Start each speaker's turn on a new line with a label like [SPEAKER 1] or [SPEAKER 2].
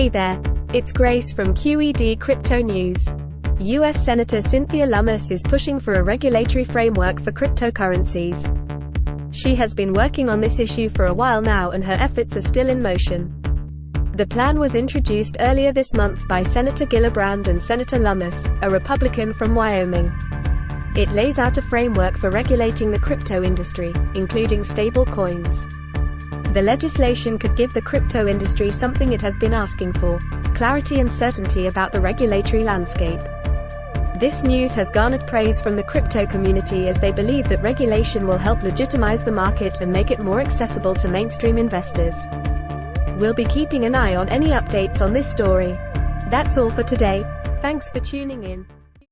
[SPEAKER 1] Hey there, it's Grace from Q.E.D. Crypto News. US Senator Cynthia Lummis is pushing for a regulatory framework for cryptocurrencies. She has been working on this issue for a while now, and her efforts are still in motion. The plan was introduced earlier this month by Senator Gillibrand and Senator Lummis, a Republican from Wyoming. It lays out a framework for regulating the crypto industry, including stable coins. The legislation could give the crypto industry something it has been asking for: clarity and certainty about the regulatory landscape. This news has garnered praise from the crypto community, as they believe that regulation will help legitimize the market and make it more accessible to mainstream investors. We'll be keeping an eye on any updates on this story. That's all for today. Thanks for tuning in.